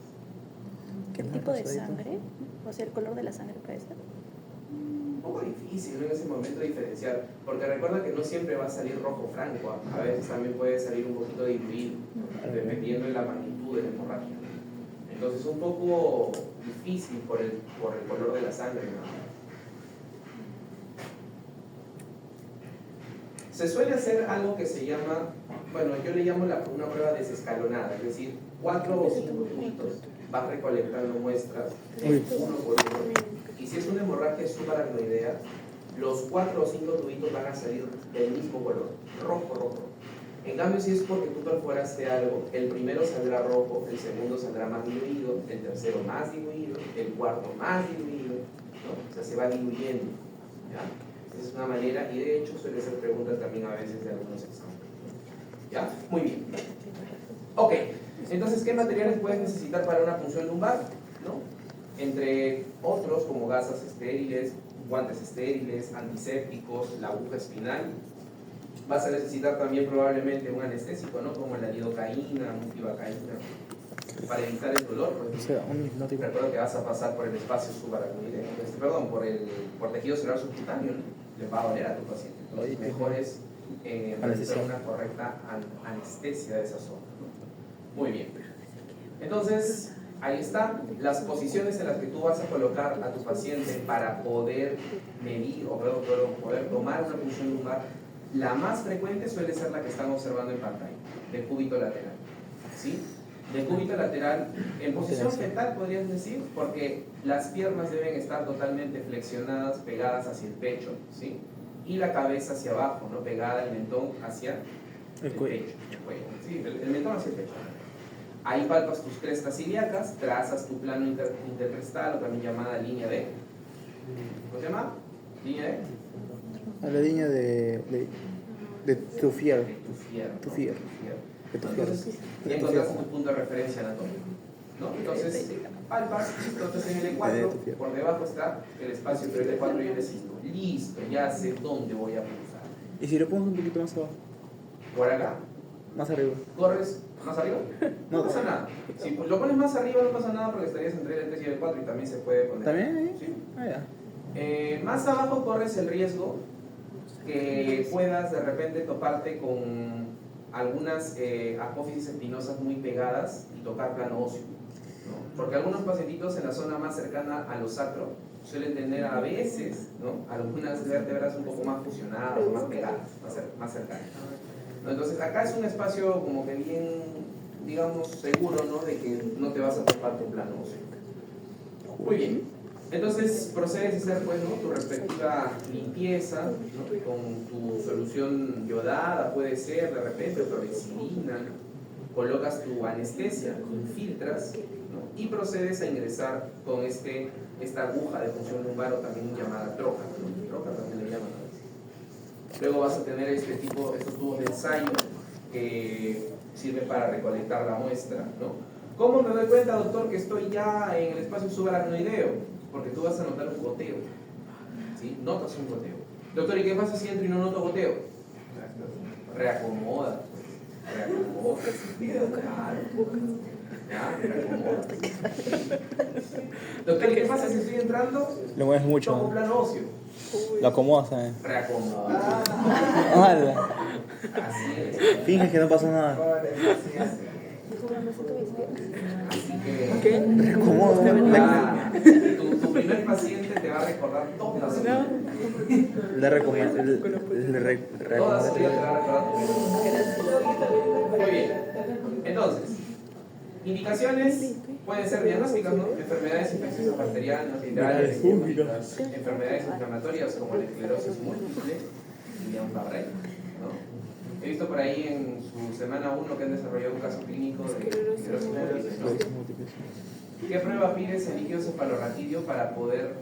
[SPEAKER 4] ¿Qué tipo de sangre? O sea, el color de la sangre puede ser.
[SPEAKER 2] Un poco difícil, ¿no?, en ese momento diferenciar, porque recuerda que no siempre va a salir rojo franco, a veces también puede salir un poquito diluido, dependiendo de la magnitud de la hemorragia. Entonces es un poco difícil por el color de la sangre, ¿no? Se suele hacer algo que se llama, bueno, yo le llamo una prueba desescalonada, es decir, 4 o 5 tubitos, vas recolectando muestras uno por uno, y si es una hemorragia subaracnoidea, los 4 o 5 tubitos van a salir del mismo color, rojo, rojo. En cambio, si es porque tú perforaste algo, el primero saldrá rojo, el segundo saldrá más diluido, el tercero más diluido, el cuarto más diluido, ¿no? O sea, se va diluyendo, ¿ya? Esa es una manera, y de hecho suele ser pregunta también a veces de algunos exámenes, ¿ya? Muy bien. Ok, entonces, ¿qué materiales puedes necesitar para una punción lumbar? ¿No? Entre otros, como gasas estériles, guantes estériles, antisépticos, la aguja espinal. Vas a necesitar también probablemente un anestésico, ¿no? Como la lidocaína, multivacaína, para evitar el dolor.
[SPEAKER 1] O sea, un hipnótico.
[SPEAKER 2] Recuerda que vas a pasar por el espacio subaracnoideo, por tejido celular subcutáneo, ¿no? Le va a doler a tu paciente. Entonces, mejor es realizar una correcta anestesia de esa zona, ¿no? Muy bien. Entonces, ahí están las posiciones en las que tú vas a colocar a tu paciente para poder medir o poder tomar una punción lumbar. La más frecuente suele ser la que están observando en pantalla, de cúbito lateral, ¿sí? De cúbito lateral, en posición fetal podrías decir, porque las piernas deben estar totalmente flexionadas, pegadas hacia el pecho, ¿sí? Y la cabeza hacia abajo, ¿no? Pegada el mentón hacia el
[SPEAKER 1] cuello.
[SPEAKER 2] pecho, sí, el mentón hacia el pecho. Ahí palpas tus crestas ilíacas, trazas tu plano intercrestal, o también llamada línea de... ¿Cómo se llama? Línea de...
[SPEAKER 1] A la línea de Tuffier.
[SPEAKER 2] Tuffier. Entonces, ya encontraste tu punto de referencia anatómico, ¿no? Entonces, palpas, entonces en el E4, por debajo está el espacio entre el E4 y el E5. Listo, ya sé dónde voy a pulsar.
[SPEAKER 1] ¿Y si lo pongo un poquito más abajo?
[SPEAKER 2] Por acá.
[SPEAKER 1] Más arriba.
[SPEAKER 2] ¿Corres más arriba? No pasa nada. Si lo pones más arriba no pasa nada porque estarías entre el E3 y el E4 y también se puede poner.
[SPEAKER 1] ¿También ahí?
[SPEAKER 2] Sí.
[SPEAKER 1] Ah, ya.
[SPEAKER 2] Más abajo corres el riesgo que puedas de repente toparte con algunas apófisis espinosas muy pegadas y tocar plano óseo, ¿no? Porque algunos pacientitos en la zona más cercana a los sacro suelen tener a veces, ¿no? Algunas vértebras un poco más fusionadas o más pegadas, más cercanas, ¿no? Entonces acá es un espacio como que bien, digamos, seguro, ¿no? De que no te vas a topar tu plano óseo. Muy bien. Entonces procedes a hacer, pues, ¿no? Tu respectiva limpieza, ¿no? Con tu solución yodada, puede ser de repente, clorexidina, colocas tu anestesia, infiltras, ¿no? Y procedes a ingresar con esta aguja de punción lumbar o también llamada troca, ¿no? Troca también le llaman a veces. Luego vas a tener estos tubos de ensayo que sirven para recolectar la muestra, ¿no? ¿Cómo me doy cuenta, doctor, que estoy ya en el espacio subaracnoideo? Porque tú vas a notar un goteo, ¿sí? Notas un goteo. Doctor, ¿y qué pasa si entro y no noto goteo? Reacomoda, claro. Ya, reacomoda. Doctor, ¿y qué pasa si estoy entrando?
[SPEAKER 1] Lo mueves mucho.
[SPEAKER 2] Tomo plano óseo.
[SPEAKER 1] Lo acomodas, ¿sabes?
[SPEAKER 2] Reacomoda.
[SPEAKER 1] ¡Hala!
[SPEAKER 2] Así es.
[SPEAKER 1] Finges que no pasa nada.
[SPEAKER 2] Así que...
[SPEAKER 3] ¿Qué?
[SPEAKER 1] Reacomodo.
[SPEAKER 2] Tu primer paciente te va a recordar todas las cosas.
[SPEAKER 1] Le recogía.
[SPEAKER 2] Todas las cosas te va a recordar tu Muy bien. Entonces, indicaciones pueden ser diagnósticas, ¿no? Enfermedades infecciosas bacterianas, virales, hemolíticas, enfermedades inflamatorias como la esclerosis múltiple y Guillain-Barré, ¿no? He visto por ahí en su semana 1 que han desarrollado un caso clínico de esclerosis múltiple, ¿no? ¿Qué prueba pides en líquido cefalorraquídeo para poder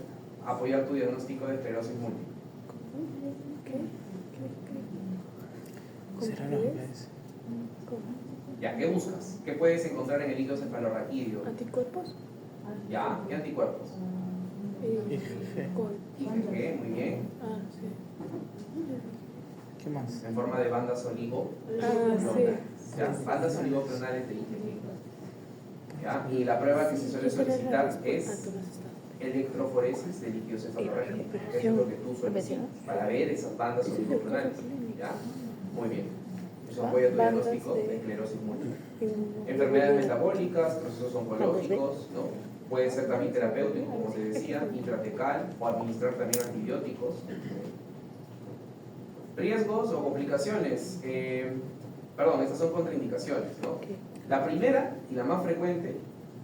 [SPEAKER 2] apoyar tu diagnóstico de esclerosis múltiple?
[SPEAKER 1] ¿Será la vez?
[SPEAKER 2] Ya, ¿qué buscas? ¿Qué puedes encontrar en el líquido cefalorraquídeo?
[SPEAKER 3] ¿Anticuerpos?
[SPEAKER 2] Ya, ¿qué anticuerpos? IgG, muy bien.
[SPEAKER 3] Ah, sí.
[SPEAKER 1] ¿Qué más?
[SPEAKER 2] En forma de bandas oligo.
[SPEAKER 3] Ah, sí.
[SPEAKER 2] ¿Ya? Bandas oligoclonales de IgG. ¿Ya? Y la prueba que se suele solicitar es electroforesis de líquido cefalorraquídeo, que es lo que tú solicitas para ver esas bandas oligoclonales. ¿Ya? Muy bien. Eso apoya tu diagnóstico de esclerosis múltiple. Enfermedades metabólicas, procesos oncológicos, ¿no? Puede ser también terapéutico, como te decía, intratecal o administrar también antibióticos. Riesgos o complicaciones. Perdón, estas son contraindicaciones, ¿no?
[SPEAKER 3] Ok.
[SPEAKER 2] La primera y la más frecuente,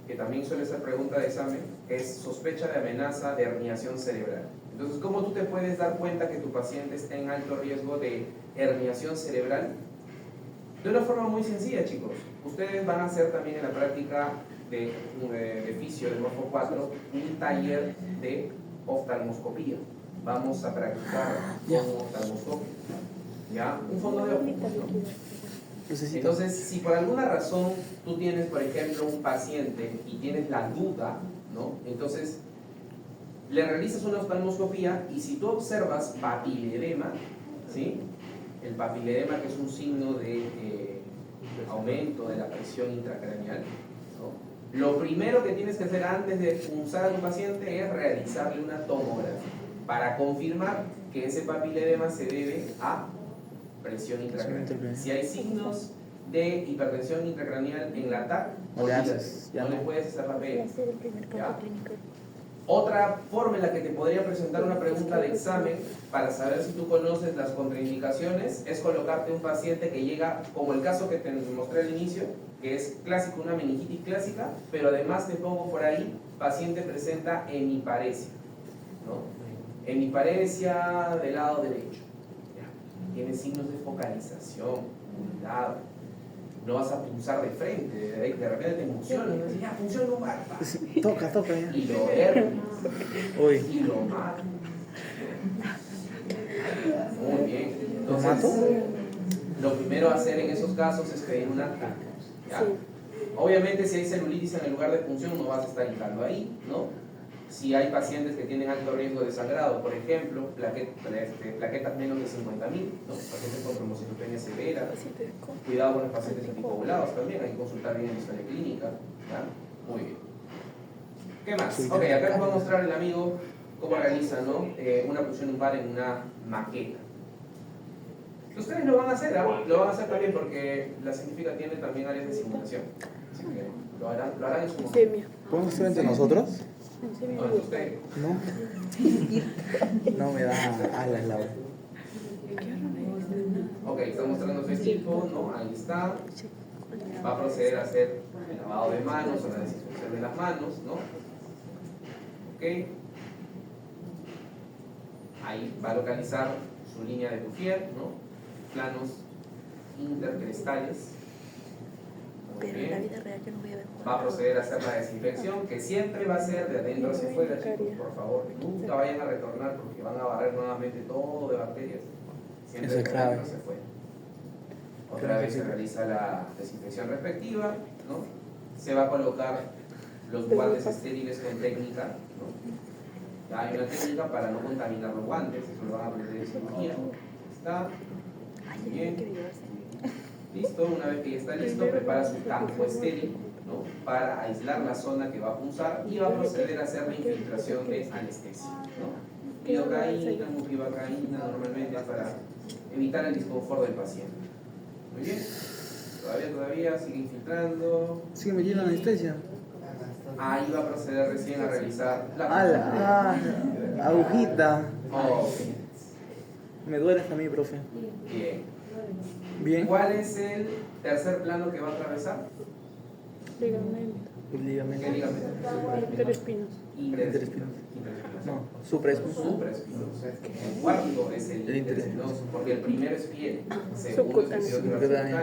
[SPEAKER 2] que también suele ser pregunta de examen, es sospecha de amenaza de herniación cerebral. Entonces, ¿cómo tú te puedes dar cuenta que tu paciente está en alto riesgo de herniación cerebral? De una forma muy sencilla, chicos. Ustedes van a hacer también en la práctica de fisio de Morfo 4 un taller de oftalmoscopía. Vamos a practicar con oftalmoscopia. ¿Ya? Un fondo de ojos, ¿no? Entonces, si por alguna razón tú tienes, por ejemplo, un paciente y tienes la duda, ¿no? Entonces, le realizas una oftalmoscopía y si tú observas papiledema, ¿sí? El papiledema, que es un signo de aumento de la presión intracraneal, ¿no? Lo primero que tienes que hacer antes de punzar a tu paciente es realizarle una tomografía para confirmar que ese papiledema se debe a presión intracraneal. Si hay signos de hipertensión intracraneal en la TAC,
[SPEAKER 1] No le haces, ya
[SPEAKER 2] no le
[SPEAKER 1] no.
[SPEAKER 2] puedes hacer papel.
[SPEAKER 4] Va a ser el primer
[SPEAKER 2] Ya.
[SPEAKER 4] caso clínico.
[SPEAKER 2] Otra forma en la que te podría presentar una pregunta de examen para saber si tú conoces las contraindicaciones es colocarte un paciente que llega, como el caso que te mostré al inicio, que es clásico, una meningitis clásica, pero además te pongo por ahí, paciente presenta hemiparesia, ¿no? Hemiparesia del lado derecho. Ya. Tiene signos de focalización, cuidado. No vas a punzar de frente, de repente te emociona y dices, ya, función lumbar, pa.
[SPEAKER 1] Toca ya.
[SPEAKER 2] Y lo hernias,
[SPEAKER 1] Uy,
[SPEAKER 2] y lo mata. Muy bien.
[SPEAKER 1] ¿lo
[SPEAKER 2] Entonces,
[SPEAKER 1] mato?
[SPEAKER 2] lo primero a hacer en esos casos es pedir una TAC. ¿Ya? Obviamente, si hay celulitis en el lugar de punción, no vas a estar hinchando ahí, ¿no? Si hay pacientes que tienen alto riesgo de sangrado, por ejemplo, plaquetas menos de 50.000, ¿no? Pacientes con trombocitopenia severa, cuidado con los pacientes anticoagulados también, hay que consultar bien en la historia clínica. ¿Ya? Muy bien. ¿Qué más? Ok, acá les voy a mostrar el amigo cómo realiza, ¿no? Una punción lumbar en una maqueta. Ustedes lo van a hacer, ¿no? Lo van a hacer también porque la científica tiene también áreas de simulación. Así que lo harán en su momento.
[SPEAKER 3] Semia.
[SPEAKER 1] ¿Podemos hacer entre nosotros?
[SPEAKER 2] No, entre ustedes.
[SPEAKER 1] No. No me da alas, Laura.
[SPEAKER 2] Ok, está mostrando su equipo, ¿no? Ahí está. Va a proceder a hacer el lavado de manos o la desinfección de las manos, ¿no? Ok. Ahí va a localizar su línea de Duffier, ¿no? Planos intercrestales. Muy
[SPEAKER 4] Pero en la
[SPEAKER 2] bien.
[SPEAKER 4] vida real yo no voy a ver.
[SPEAKER 2] Va a proceder a hacer la desinfección, que siempre va a ser de adentro hacia afuera, chicos, por favor. Nunca vayan a retornar porque van a barrer nuevamente todo de bacterias. Siempre
[SPEAKER 1] Eso es
[SPEAKER 2] de
[SPEAKER 1] clave.
[SPEAKER 2] adentro hacia afuera. Otra vez se realiza la desinfección respectiva, ¿no? Se va a colocar los guantes estériles con técnica, ¿no? Ya hay una técnica para no contaminar los guantes, eso lo van a aprender en cirugía. Está.
[SPEAKER 4] Ay,
[SPEAKER 2] Bien.
[SPEAKER 4] yo quiero llevarse.
[SPEAKER 2] Listo, una vez que ya está listo, prepara su campo estéril, ¿no? Para aislar la zona que va a punzar y va a proceder a hacer la infiltración de anestesia, ¿no? Lidocaína, bupivacaína normalmente para evitar el disconfort del paciente. Muy bien, todavía sigue infiltrando.
[SPEAKER 1] ¿Sigue metiendo anestesia?
[SPEAKER 2] Ahí va a proceder recién a realizar la
[SPEAKER 1] ¡Hala! Agujita.
[SPEAKER 2] Oh,
[SPEAKER 1] Me duele hasta a mí, profe.
[SPEAKER 2] bien.
[SPEAKER 1] Bien.
[SPEAKER 2] ¿Cuál es el tercer plano que va a atravesar?
[SPEAKER 3] Ligamento.
[SPEAKER 1] El ligamento.
[SPEAKER 2] ¿Qué ligamento?
[SPEAKER 3] Interespinos.
[SPEAKER 1] Interespinoso.
[SPEAKER 2] Interespinoso.
[SPEAKER 1] No, supraespinoso.
[SPEAKER 2] Supraespinoso. El cuarto es el interespinoso, porque el primero es piel, segundo es el
[SPEAKER 1] Subcutáneo.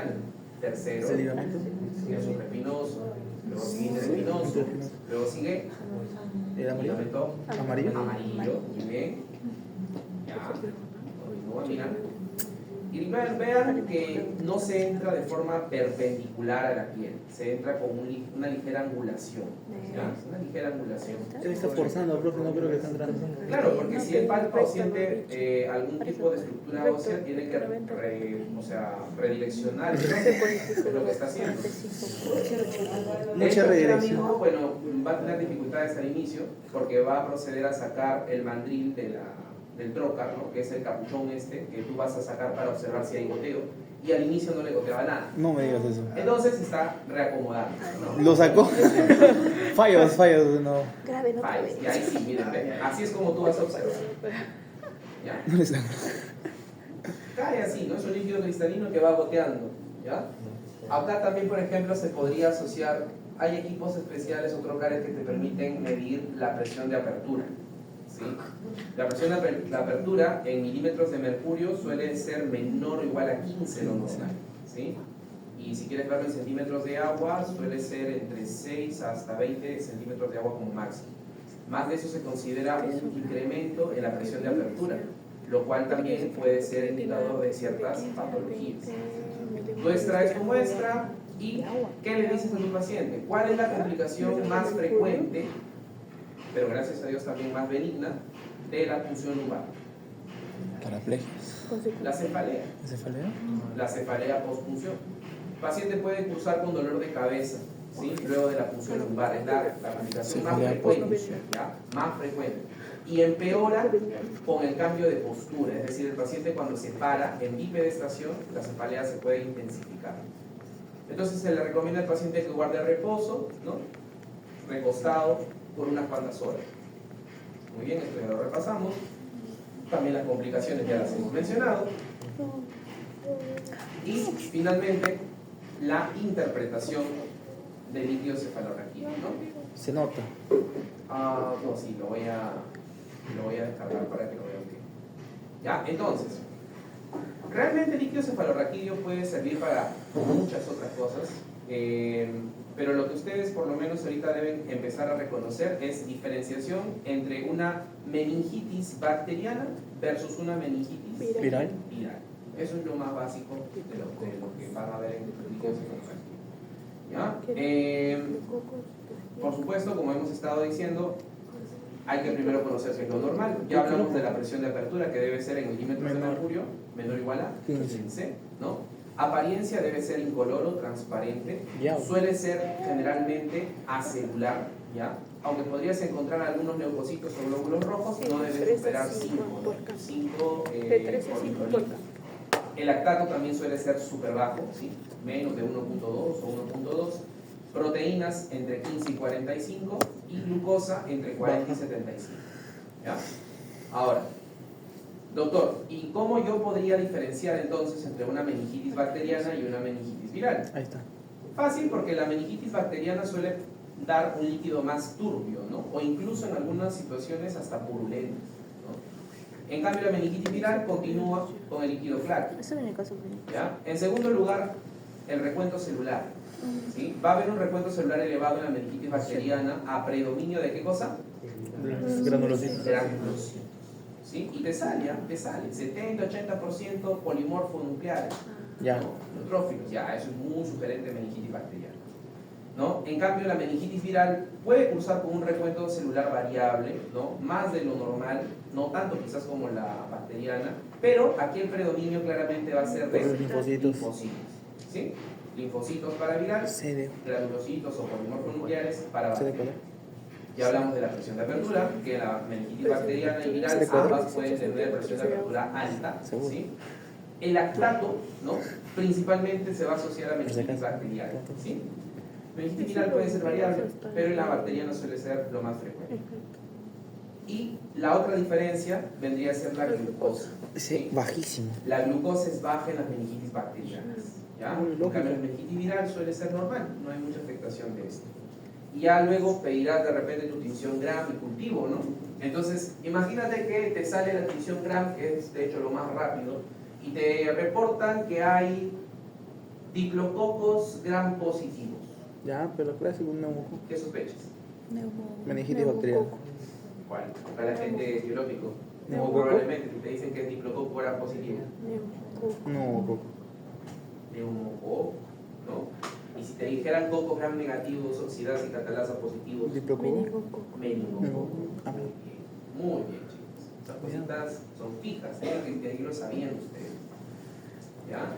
[SPEAKER 2] tercero
[SPEAKER 1] ¿Es el ligamento?
[SPEAKER 2] es supraespinoso, luego sigue interespinoso, luego sigue
[SPEAKER 1] ¿El amarillo?
[SPEAKER 2] ligamento
[SPEAKER 1] ¿Amarillo?
[SPEAKER 2] amarillo, muy bien. Ya, continúa, mira. Y vean que no se entra de forma perpendicular a la piel, se entra con una ligera angulación. ¿Ya? Una ligera angulación.
[SPEAKER 1] Él está forzando, profe, no creo que esté entrando.
[SPEAKER 2] Claro, porque si él palpa o siente algún tipo de estructura ósea, tiene que redireccionar lo que está haciendo.
[SPEAKER 1] Mucha redirección.
[SPEAKER 2] Amigo, bueno, va a tener dificultades al inicio porque va a proceder a sacar el mandril del trocar, ¿no? Que es el capuchón que tú vas a sacar para observar si hay goteo, y al inicio no le goteaba nada.
[SPEAKER 1] No me digas eso.
[SPEAKER 2] Entonces se está reacomodando, ¿no?
[SPEAKER 1] Lo sacó. Fallos, no.
[SPEAKER 4] Grave, no
[SPEAKER 2] Vale,
[SPEAKER 4] grave.
[SPEAKER 2] y ahí sí, miren, ve, así es como tú vas a observar. ¿Ya?
[SPEAKER 1] No le sacó.
[SPEAKER 2] cae así, ¿no? Es un líquido cristalino que va goteando, ¿ya? Acá también, por ejemplo, se podría asociar, hay equipos especiales o trocales que te permiten medir la presión de apertura, ¿sí? La presión de apertura en milímetros de mercurio suele ser menor o igual a 15 lo normal, ¿sí? Y si quieres verlo en centímetros de agua, suele ser entre 6 hasta 20 centímetros de agua como máximo. Más de eso se considera un incremento en la presión de apertura, lo cual también puede ser indicador de ciertas patologías. Tú extraes tu muestra y ¿qué le dices a tu paciente? ¿Cuál es la complicación más frecuente, pero gracias a Dios también más benigna, de la punción lumbar?
[SPEAKER 1] Paraplegias.
[SPEAKER 2] La cefalea.
[SPEAKER 1] ¿Cefalea?
[SPEAKER 2] La cefalea postpunción. El paciente puede cursar con dolor de cabeza, ¿sí? Luego de la punción lumbar. Es la complicación más frecuente, ¿ya? Más frecuente. Y empeora con el cambio de postura, es decir, el paciente cuando se para en bipedestación, la cefalea se puede intensificar. Entonces se le recomienda al paciente que guarde reposo, ¿no? Recostado por unas cuantas horas. Muy bien, esto ya lo repasamos. También las complicaciones ya las hemos mencionado. Y finalmente, la interpretación del líquido cefalorraquídeo, ¿no?
[SPEAKER 1] Se nota.
[SPEAKER 2] No, sí, lo voy a descargar para que lo vean bien. Ya, entonces, realmente el líquido cefalorraquídeo puede servir para muchas otras cosas, pero lo que ustedes por lo menos ahorita deben empezar a reconocer es diferenciación entre una meningitis bacteriana versus una meningitis
[SPEAKER 1] Viral.
[SPEAKER 2] viral. Eso es lo más básico de lo que van a ver en el líquido cefalorraquídeo. ¿Ya? Por supuesto, como hemos estado diciendo, hay que primero conocer qué es lo normal. Ya hablamos de la presión de apertura, que debe ser en milímetros de mercurio, menor o igual a 15, ¿no? Apariencia debe ser incoloro, transparente. Suele ser generalmente acelular, ¿ya? Aunque podrías encontrar algunos leucocitos o glóbulos rojos, no deben superar 5 por litro. El lactato también suele ser súper bajo, ¿sí? Menos de 1.2 o 1.2. Proteínas entre 15 y 45 y glucosa entre 40 y 75. ¿Ya? Ahora, doctor, ¿y cómo yo podría diferenciar entonces entre una meningitis bacteriana y una meningitis viral?
[SPEAKER 1] Ahí está.
[SPEAKER 2] Fácil, porque la meningitis bacteriana suele dar un líquido más turbio, ¿no? O incluso en algunas situaciones hasta purulento, ¿no? En cambio, la meningitis viral continúa con el líquido claro.
[SPEAKER 4] Eso en el caso clínico.
[SPEAKER 2] ¿Ya? En segundo lugar, el recuento celular. ¿Sí? Va a haber un recuento celular elevado en la meningitis bacteriana a predominio de ¿qué cosa?
[SPEAKER 1] Granulocitos.
[SPEAKER 2] Granulocitos. ¿Sí? Y te sale 70-80% polimorfonucleares.
[SPEAKER 1] Ya.
[SPEAKER 2] Neutrófilos, ya, eso es muy sugerente de meningitis bacteriana, ¿no? En cambio, la meningitis viral puede cursar con un recuento celular variable, ¿no? Más de lo normal, no tanto quizás como la bacteriana, pero aquí el predominio claramente va a ser de
[SPEAKER 1] Los linfocitos.
[SPEAKER 2] ¿Sí? Linfocitos para viral,
[SPEAKER 1] CD.
[SPEAKER 2] granulocitos o polimorfonucleares para
[SPEAKER 1] CD.
[SPEAKER 2] bacteriana. Ya hablamos de la presión de apertura, que la meningitis bacteriana y viral
[SPEAKER 1] CD.
[SPEAKER 2] ambas pueden tener presión de apertura alta, ¿sí? El lactato, ¿no? Principalmente se va a asociar a meningitis bacteriana, ¿sí? Meningitis viral puede ser variable, pero en la bacteriana suele ser lo más frecuente. Y la otra diferencia vendría a ser la glucosa.
[SPEAKER 1] Sí, bajísimo.
[SPEAKER 2] La glucosa es baja en las meningitis bacterianas, ¿ya? En cambio, la meningitis viral suele ser normal, no hay mucha afectación de esto. Y ya luego pedirás de repente tu tinción Gram y cultivo, ¿no? Entonces, imagínate que te sale la tinción Gram, que es de hecho lo más rápido, y te reportan que hay diplococos Gram positivos.
[SPEAKER 1] Ya, pero clásico, un neumococo.
[SPEAKER 2] ¿Qué sospechas?
[SPEAKER 1] Meningitis bacteriana.
[SPEAKER 2] ¿Cuál? Para la gente biológico.
[SPEAKER 1] Neumococo.
[SPEAKER 2] Probablemente, si te dicen que es diplococo Gram positivo.
[SPEAKER 1] Neumococo.
[SPEAKER 2] Neumococo, ¿no? Y si te dijeran cocos Gram negativos, oxidasa y catalasa positivos,
[SPEAKER 1] Diplococo.
[SPEAKER 2] meningococo.
[SPEAKER 1] Ah,
[SPEAKER 2] Muy bien, chicos. Estas cositas son fijas, tienen que irlo sabiendo ustedes. ¿Ya?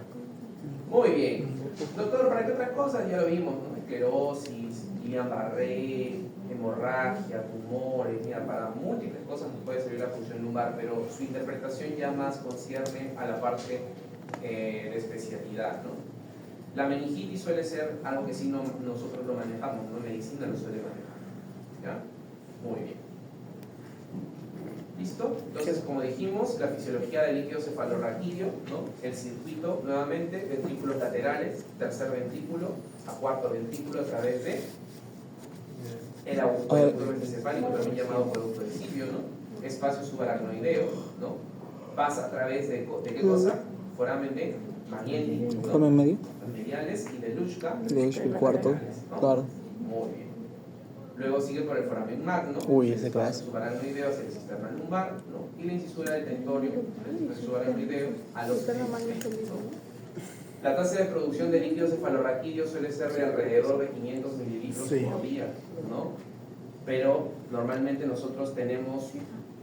[SPEAKER 2] Muy bien. Doctor, ¿para qué otras cosas? Ya lo vimos, ¿no? Esclerosis, Guillain-Barré, hemorragia, tumores, mira, para múltiples cosas nos puede servir la función lumbar, pero su interpretación ya más concierne a la parte de especialidad, ¿no? La meningitis suele ser algo que sí nosotros lo manejamos, ¿no? Medicina lo suele manejar. ¿Ya? Muy bien. ¿Listo? Entonces, como dijimos, la fisiología del líquido cefalorraquídeo, ¿no? El circuito, nuevamente, ventrículos laterales, tercer ventrículo a cuarto ventrículo a través de el acueducto mesencefálico, también llamado acueducto de Silvio, ¿no? Espacio subaracnoideo, ¿no? Pasa a través de ¿qué cosa? Foramen de Magnelli, ¿no?
[SPEAKER 1] Foramen medio.
[SPEAKER 2] Mediales y de Luschka.
[SPEAKER 1] De hecho, el cuarto,
[SPEAKER 2] ¿no?
[SPEAKER 1] claro.
[SPEAKER 2] Muy bien. Luego sigue por el foramen magno,
[SPEAKER 1] Uy, ese
[SPEAKER 2] el
[SPEAKER 1] clase.
[SPEAKER 2] subaracnoideo hacia el cisterna lumbar, ¿no? Y la incisura del tentorio, el subaracnoideo a los
[SPEAKER 3] Cisterna
[SPEAKER 2] pies,
[SPEAKER 3] magna es el mismo,
[SPEAKER 2] ¿no? La tasa de producción de líquido cefalorraquídeo suele ser de alrededor de 500 mililitros
[SPEAKER 1] Sí.
[SPEAKER 2] por día, ¿no? Pero normalmente nosotros tenemos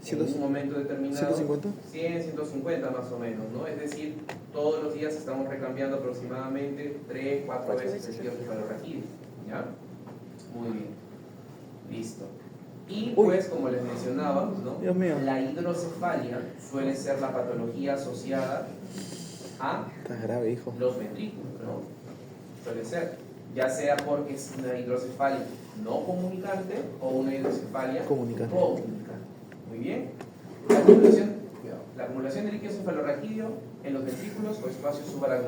[SPEAKER 2] en un momento determinado
[SPEAKER 1] 150.
[SPEAKER 2] 100, 150 más o menos, ¿no? Es decir, todos los días estamos recambiando aproximadamente 3, 4 veces el líquido cefalorraquídeo, ¿ya? Muy bien. Listo. Y pues, como les mencionaba, ¿no?
[SPEAKER 1] Dios mío.
[SPEAKER 2] La hidrocefalia suele ser la patología asociada a
[SPEAKER 1] Está grave, hijo.
[SPEAKER 2] los ventrículos, ¿no? Suele ser, ya sea porque es una hidrocefalia no comunicante o una hidrocefalia
[SPEAKER 1] Comunicante.
[SPEAKER 2] Muy bien. La acumulación de líquido cefalorraquídeo en los ventrículos o espacios subaracnoides.